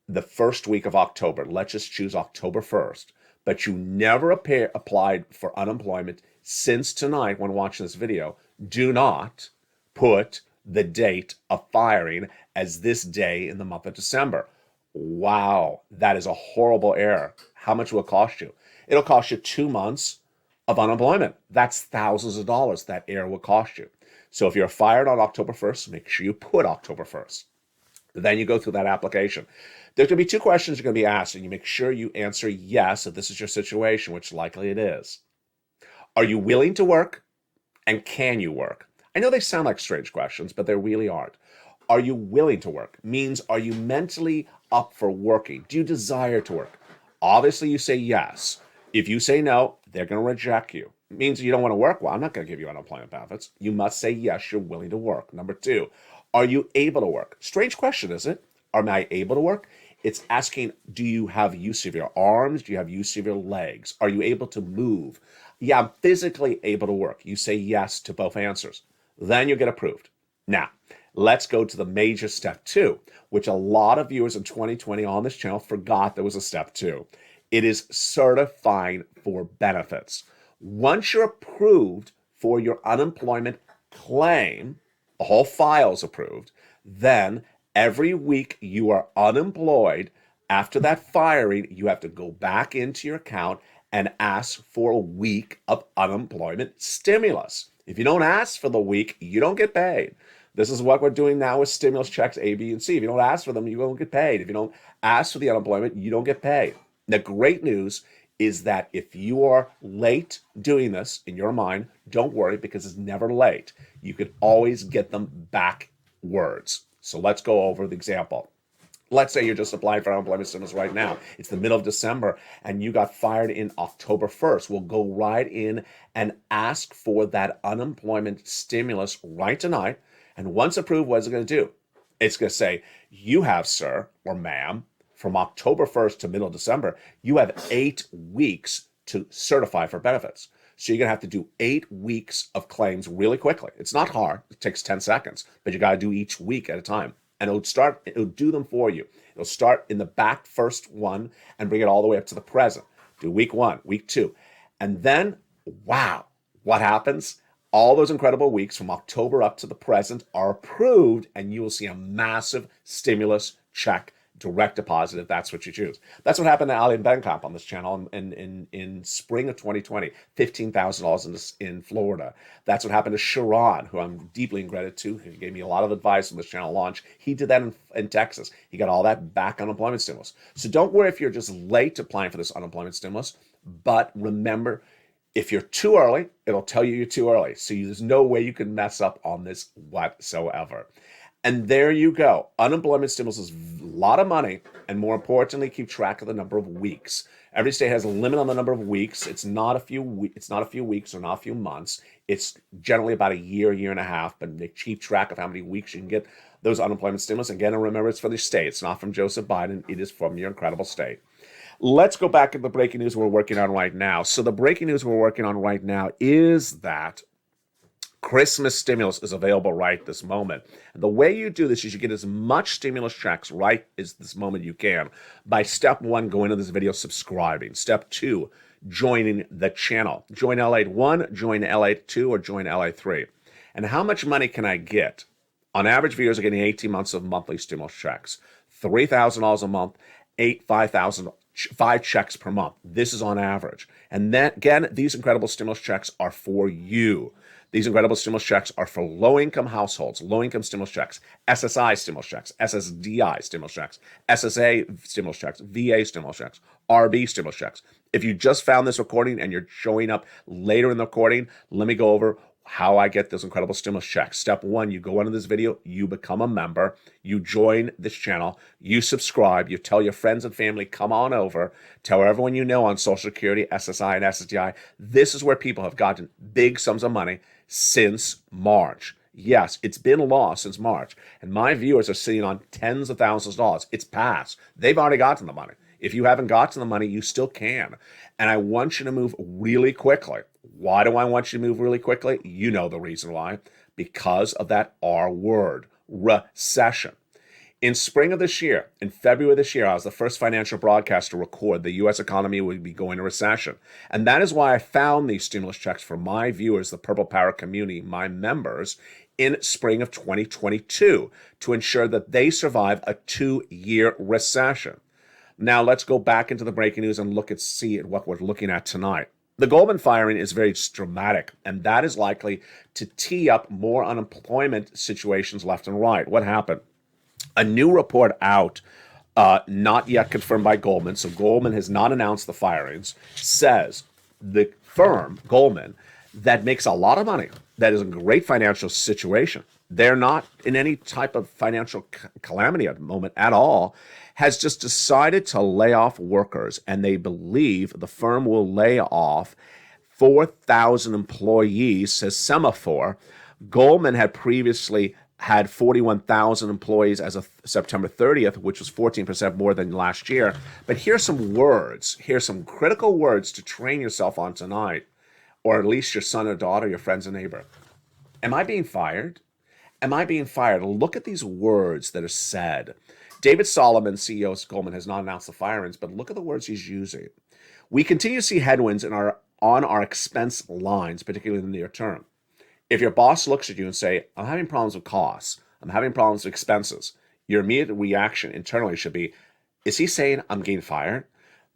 the first week of October, let's just choose October 1st, but you never applied for unemployment since tonight when watching this video, do not put the date of firing as this day in the month of December. Wow, that is a horrible error. How much will it cost you? It'll cost you 2 months of unemployment. That's thousands of dollars that error will cost you. So if you're fired on October 1st, make sure you put October 1st. Then you go through that application. There's going to be 2 questions you're going to be asked, and you make sure you answer yes if this is your situation, which likely it is. Are you willing to work, and can you work? I know they sound like strange questions, but they really aren't. Are you willing to work? Means, are you mentally up for working? Do you desire to work? Obviously, you say yes. If you say no, they're going to reject you. It means you don't want to work. Well, I'm not going to give you unemployment benefits. You must say yes, you're willing to work. Number 2, are you able to work? Strange question, isn't it? Am I able to work? It's asking, do you have use of your arms? Do you have use of your legs? Are you able to move? Yeah, I'm physically able to work. You say yes to both answers. Then you get approved. Now, let's go to the major step 2, which a lot of viewers in 2020 on this channel forgot there was a step 2. It is certifying for benefits. Once you're approved for your unemployment claim, the whole file is approved, then every week you are unemployed, after that firing, you have to go back into your account and ask for a week of unemployment stimulus. If you don't ask for the week, you don't get paid. This is what we're doing now with stimulus checks A, B, and C. If you don't ask for them, you won't get paid. If you don't ask for the unemployment, you don't get paid. The great news is that if you are late doing this in your mind, don't worry because it's never late. You can always get them backwards. So let's go over the example. Let's say you're just applying for unemployment stimulus right now. It's the middle of December and you got fired in October 1st. We'll go right in and ask for that unemployment stimulus right tonight. And once approved, what is it going to do? It's going to say, you have, sir or ma'am, from October 1st to middle of December, you have 8 weeks to certify for benefits. So you're going to have to do 8 weeks of claims really quickly. It's not hard. It takes 10 seconds, but you got to do each week at a time. And it'll do them for you. It'll start in the back first one and bring it all the way up to the present. Do week 1, week 2. And then, wow, what happens? All those incredible weeks from October up to the present are approved, and you will see a massive stimulus check direct deposit if that's what you choose. That's what happened to Ali Benkamp on this channel in spring of 2020, $15,000 in Florida. That's what happened to Sharon, who I'm deeply indebted to. He gave me a lot of advice on this channel launch. He did that in Texas. He got all that back unemployment stimulus. So don't worry if you're just late applying for this unemployment stimulus, but remember, if you're too early, it'll tell you you're too early. So there's no way you can mess up on this whatsoever. And there you go. Unemployment stimulus is a lot of money, and more importantly, keep track of the number of weeks. Every state has a limit on the number of weeks. It's not a few weeks or not a few months. It's generally about a year and a half, but they keep track of how many weeks you can get those unemployment stimulus. Again, and remember, it's for the state. It's not from Joseph Biden. It is from your incredible state. Let's go back to the breaking news we're working on right now. So the breaking news we're working on right now is that Christmas stimulus is available right this moment. And the way you do this is you get as much stimulus checks right as this moment you can by step 1, going to this video, subscribing. Step 2, joining the channel. Join LATE 1, join LATE 2, or join LATE 3. And how much money can I get? On average, viewers are getting 18 months of monthly stimulus checks. $3,000 a month, 5 checks per month. This is on average. And then again, these incredible stimulus checks are for you. These incredible stimulus checks are for low-income households, low-income stimulus checks, SSI stimulus checks, SSDI stimulus checks, SSA stimulus checks, VA stimulus checks, RB stimulus checks. If you just found this recording and you're showing up later in the recording, let me go over how I get those incredible stimulus checks. Step 1, you go into this video, you become a member, you join this channel, you subscribe, you tell your friends and family, come on over, tell everyone you know on Social Security, SSI, and SSDI. This is where people have gotten big sums of money since March. Yes, it's been lost since March, and my viewers are sitting on tens of thousands of dollars. It's past. They've already gotten the money. If you haven't gotten the money, you still can. And I want you to move really quickly. Why do I want you to move really quickly? You know the reason why. Because of that R word, recession. In spring of this year, in February of this year, I was the first financial broadcaster to record the U.S. economy would be going to recession. And that is why I found these stimulus checks for my viewers, the Purple Power community, my members, in spring of 2022 to ensure that they survive a 2-year recession. Now let's go back into the breaking news and see what we're looking at tonight. The Goldman firing is very dramatic, and that is likely to tee up more unemployment situations left and right. What happened? A new report out, not yet confirmed by Goldman, so Goldman has not announced the firings, says the firm, Goldman, that makes a lot of money, that is a great financial situation, they're not in any type of financial calamity at the moment at all, has just decided to lay off workers, and they believe the firm will lay off 4,000 employees, says Semaphore. Goldman had previously had 41,000 employees as of September 30th, which was 14% more than last year. But here's some words. Here's some critical words to train yourself on tonight, or at least your son or daughter, your friends and neighbor. Am I being fired? Am I being fired? Look at these words that are said. David Solomon, CEO of Goldman, has not announced the firings, but look at the words he's using. We continue to see headwinds on our expense lines, particularly in the near term. If your boss looks at you and say, I'm having problems with costs, I'm having problems with expenses, your immediate reaction internally should be, is he saying I'm getting fired?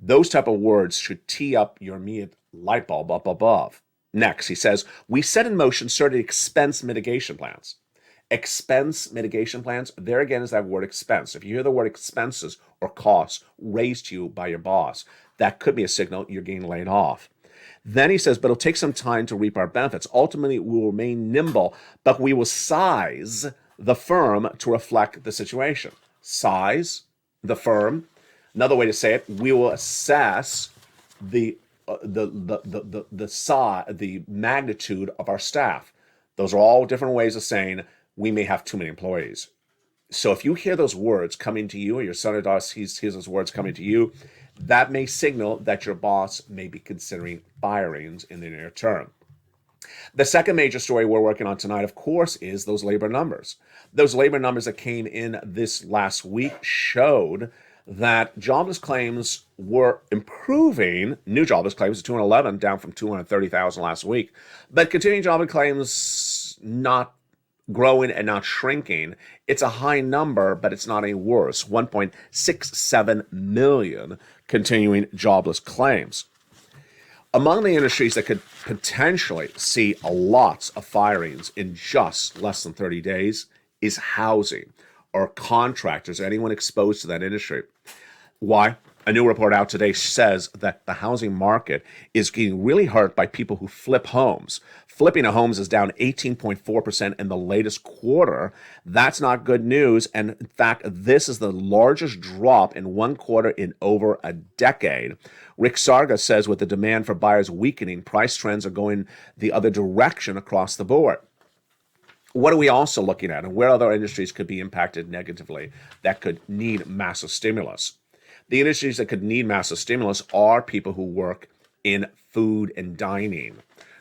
Those type of words should tee up your immediate light bulb up above. Next, he says, we set in motion certain expense mitigation plans. Expense mitigation plans, there again is that word expense. If you hear the word expenses or costs raised to you by your boss, that could be a signal you're getting laid off. Then he says, but it'll take some time to reap our benefits. Ultimately, we will remain nimble, but we will size the firm to reflect the situation. Size the firm. Another way to say it, we will assess the magnitude of our staff. Those are all different ways of saying we may have too many employees. So if you hear those words coming to you, or your son or daughter hears those words coming to you, that may signal that your boss may be considering firings in the near term. The second major story we're working on tonight, of course, is those labor numbers. Those labor numbers that came in this last week showed that jobless claims were improving. New jobless claims 211, down from 230,000 last week, but continuing jobless claims not growing and not shrinking. It's a high number, but it's not any worse. 1.67 million continuing jobless claims. Among the industries that could potentially see lots of firings in just less than 30 days is housing, or contractors, anyone exposed to that industry. Why? A new report out today says that the housing market is getting really hurt by people who flip homes. Flipping of homes is down 18.4% in the latest quarter. That's not good news. And in fact, this is the largest drop in one quarter in over a decade. Rick Sarga says with the demand for buyers weakening, price trends are going the other direction across the board. What are we also looking at, and where other industries could be impacted negatively that could need massive stimulus? The industries that could need massive stimulus are people who work in food and dining.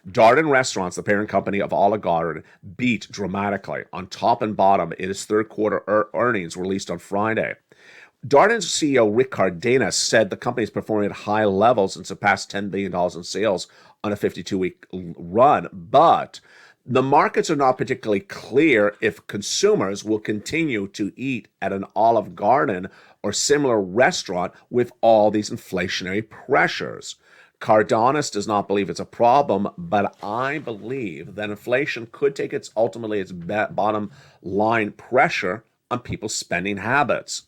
Darden Restaurants, the parent company of Olive Garden, beat dramatically on top and bottom in its third quarter earnings released on Friday. Darden's CEO Rick Cardenas said the company is performing at high levels and surpassed $10 billion in sales on a 52-week run, but the markets are not particularly clear if consumers will continue to eat at an Olive Garden or similar restaurant with all these inflationary pressures. Cardenas does not believe it's a problem, but I believe that inflation could take its bottom line pressure on people's spending habits.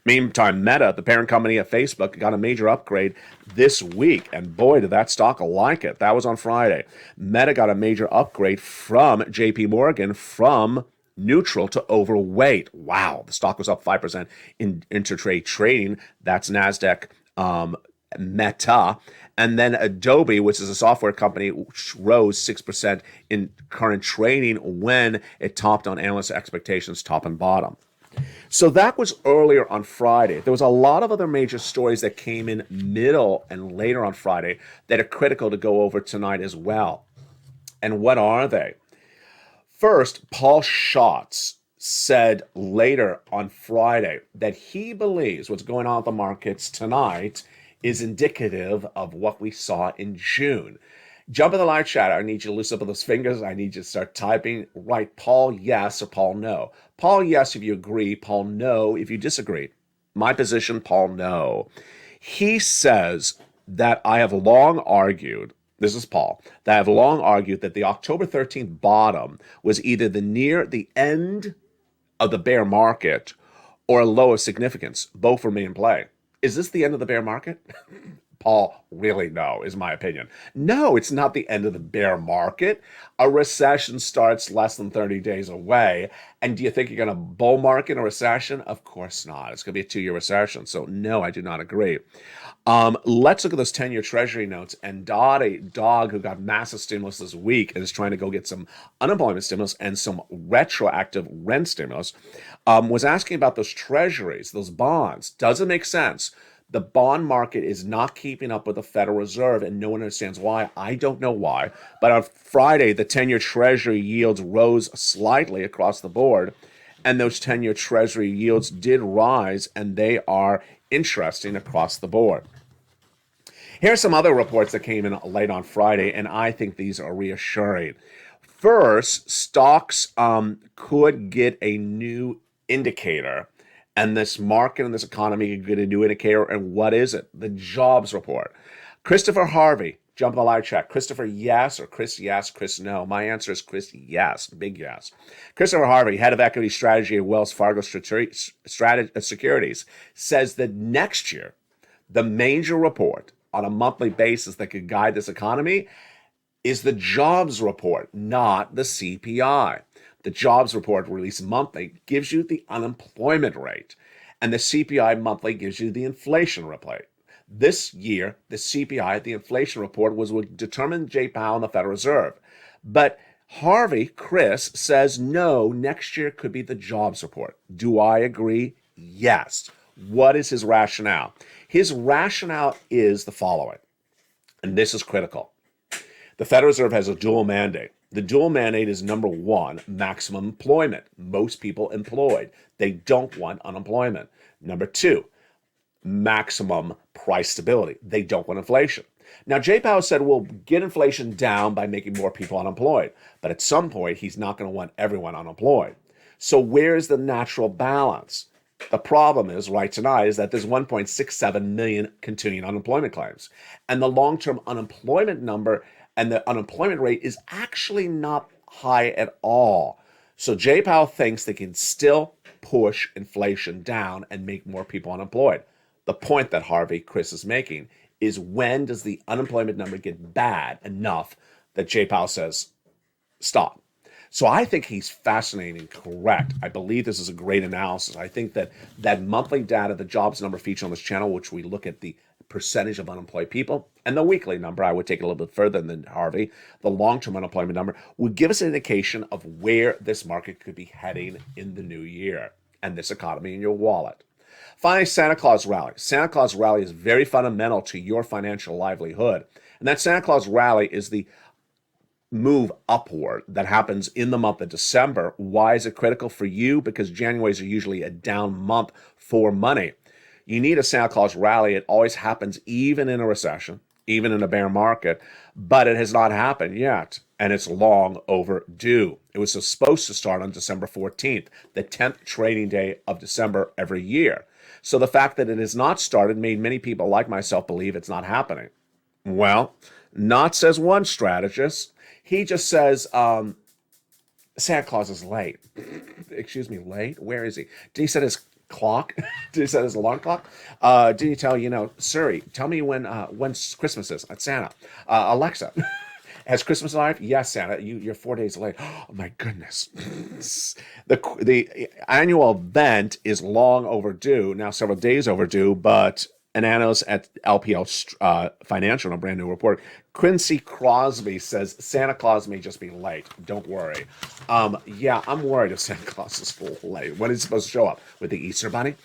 Meantime, Meta, the parent company of Facebook, got a major upgrade this week, and boy, did that stock like it. That was on Friday. Meta got a major upgrade from JP Morgan from neutral to overweight. Wow, the stock was up 5% in intertrade trading. That's NASDAQ Meta. And then Adobe, which is a software company, rose 6% in current trading when it topped on analyst expectations, top and bottom. So that was earlier on Friday. There was a lot of other major stories that came in middle and later on Friday that are critical to go over tonight as well. And what are they? First, Paul Schatz said later on Friday that he believes what's going on with the markets tonight is indicative of what we saw in June. Jump in the live chat. I need you to loosen up those fingers. I need you to start typing. Write Paul yes or Paul no. Paul yes if you agree. Paul no if you disagree. My position, Paul no. He says that I have long argued, this is Paul, that I have long argued that the October 13th bottom was either near the end of the bear market or a low of significance. Both remain in play. Is this the end of the bear market? Paul, really no, is my opinion. No, it's not the end of the bear market. A recession starts less than 30 days away. And do you think you're going to bull market a recession? Of course not. It's going to be a 2-year recession. So no, I do not agree. Let's look at those 10-year Treasury notes. And Todd, a dog who got massive stimulus this week and is trying to go get some unemployment stimulus and some retroactive rent stimulus, was asking about those treasuries, those bonds. Does it make sense? The bond market is not keeping up with the Federal Reserve, and no one understands why. I don't know why. But on Friday, the 10-year Treasury yields rose slightly across the board, and those 10-year Treasury yields did rise, and they are interesting across the board. Here are some other reports that came in late on Friday, and I think these are reassuring. First, stocks could get a new indicator. And this market and this economy could get a new indicator. And what is it? The jobs report. Christopher Harvey, jump in the live chat. Christopher, yes, or Chris, yes, Chris, no. My answer is Chris, yes, big yes. Christopher Harvey, head of equity strategy at Wells Fargo Securities, says that next year, the major report on a monthly basis that could guide this economy is the jobs report, not the CPI. The jobs report released monthly gives you the unemployment rate, and the CPI monthly gives you the inflation rate. This year, the CPI, the inflation report, was what determined Jay Powell and the Federal Reserve. But Harvey, Chris, says no, next year could be the jobs report. Do I agree? Yes. What is his rationale? His rationale is the following, and this is critical. The Federal Reserve has a dual mandate. The dual mandate is, number one, maximum employment. Most people employed. They don't want unemployment. Number two, maximum price stability. They don't want inflation. Now, Jay Powell said we'll get inflation down by making more people unemployed, but at some point, he's not going to want everyone unemployed. So where's the natural balance? The problem is, right tonight, is that there's 1.67 million continuing unemployment claims. And the long-term unemployment number and the unemployment rate is actually not high at all. So Jay Powell thinks they can still push inflation down and make more people unemployed. The point that Chris is making is, when does the unemployment number get bad enough that Jay Powell says, stop? So I think he's fascinating, correct. I believe this is a great analysis. I think that monthly data, the jobs number feature on this channel, which we look at the percentage of unemployed people, and the weekly number, I would take it a little bit further than Harvey, the long-term unemployment number, would give us an indication of where this market could be heading in the new year and this economy in your wallet. Finally, Santa Claus Rally. Santa Claus Rally is very fundamental to your financial livelihood. And that Santa Claus Rally is the move upward that happens in the month of December. Why is it critical for you? Because Januaries are usually a down month for money. You need a Santa Claus rally. It always happens even in a recession, even in a bear market, but it has not happened yet, and it's long overdue. It was supposed to start on December 14th, the 10th trading day of December every year. So the fact that it has not started made many people like myself believe it's not happening. Well, not says one strategist. He just says, Santa Claus is late. Excuse me, late? Where is he? Did he set his clock? Did he set his alarm clock? Did he tell, Siri, tell me when Christmas is? At Santa. Alexa, has Christmas arrived? Yes, Santa. You're 4 days late. Oh my goodness. The annual event is long overdue, now several days overdue, but an analyst at LPL Financial, in a brand new report, Quincy Crosby says Santa Claus may just be late. Don't worry. Yeah, I'm worried if Santa Claus is late. When is he supposed to show up? With the Easter Bunny?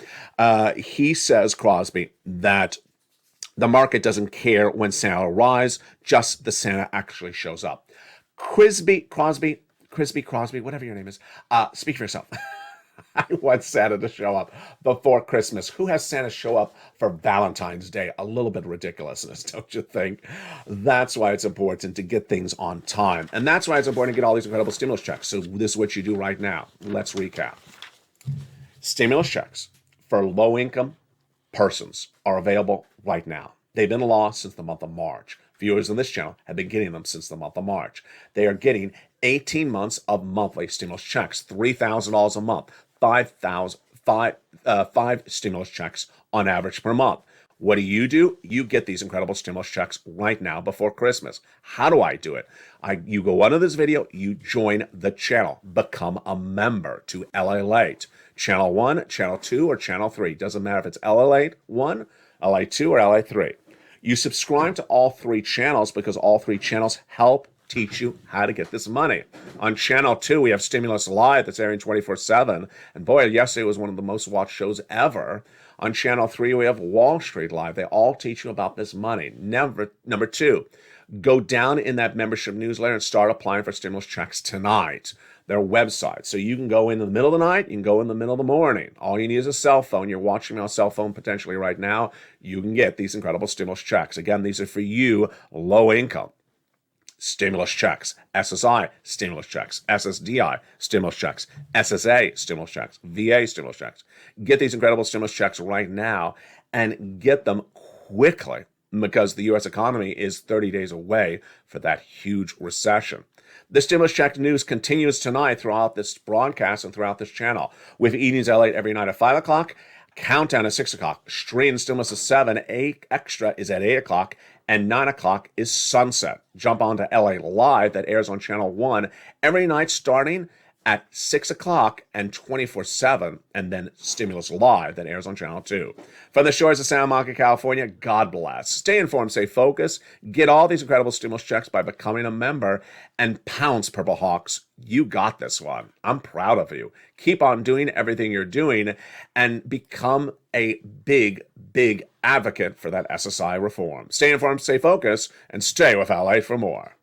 He says, Crosby, that the market doesn't care when Santa arrives, just the Santa actually shows up. Crosby, whatever your name is, speak for yourself. I want Santa to show up before Christmas. Who has Santa show up for Valentine's Day? A little bit of ridiculousness, don't you think? That's why it's important to get things on time. And that's why it's important to get all these incredible stimulus checks. So this is what you do right now. Let's recap. Stimulus checks for low-income persons are available right now. They've been in law since the month of March. Viewers on this channel have been getting them since the month of March. They are getting 18 months of monthly stimulus checks, $3,000 a month, five stimulus checks on average per month. What do? You get these incredible stimulus checks right now before Christmas. How do I do it? You go under this video, you join the channel, become a member to LALATE. Channel 1, Channel 2, or Channel 3. Doesn't matter if it's LALATE 1, LA 2, or LA 3. You subscribe to all three channels because all three channels help teach you how to get this money. On Channel 2, we have Stimulus Live that's airing 24/7. And boy, yesterday was one of the most watched shows ever. On Channel 3, we have Wall Street Live. They all teach you about this money. Number 2, go down in that membership newsletter and start applying for stimulus checks tonight. Their website. So you can go in the middle of the night, you can go in the middle of the morning. All you need is a cell phone. You're watching me on a cell phone potentially right now. You can get these incredible stimulus checks. Again, these are for you, low income. Stimulus checks, SSI stimulus checks, SSDI stimulus checks, SSA stimulus checks, VA stimulus checks. Get these incredible stimulus checks right now and get them quickly because the U.S. economy is 30 days away for that huge recession. The stimulus check news continues tonight throughout this broadcast and throughout this channel with Evenings LA every night at 5 o'clock, Countdown at 6 o'clock, Stream Stimulus at 7, 8 Extra is at 8 o'clock, and 9 o'clock is Sunset. Jump on to LA Live that airs on Channel 1 every night starting at 6 o'clock and 24/7, and then Stimulus Live that airs on Channel 2. From the shores of Santa Monica, California, God bless. Stay informed, stay focused. Get all these incredible stimulus checks by becoming a member, and pounce, Purple Hawks. You got this one. I'm proud of you. Keep on doing everything you're doing and become a big, big advocate for that SSI reform. Stay informed, stay focused, and stay with LA for more.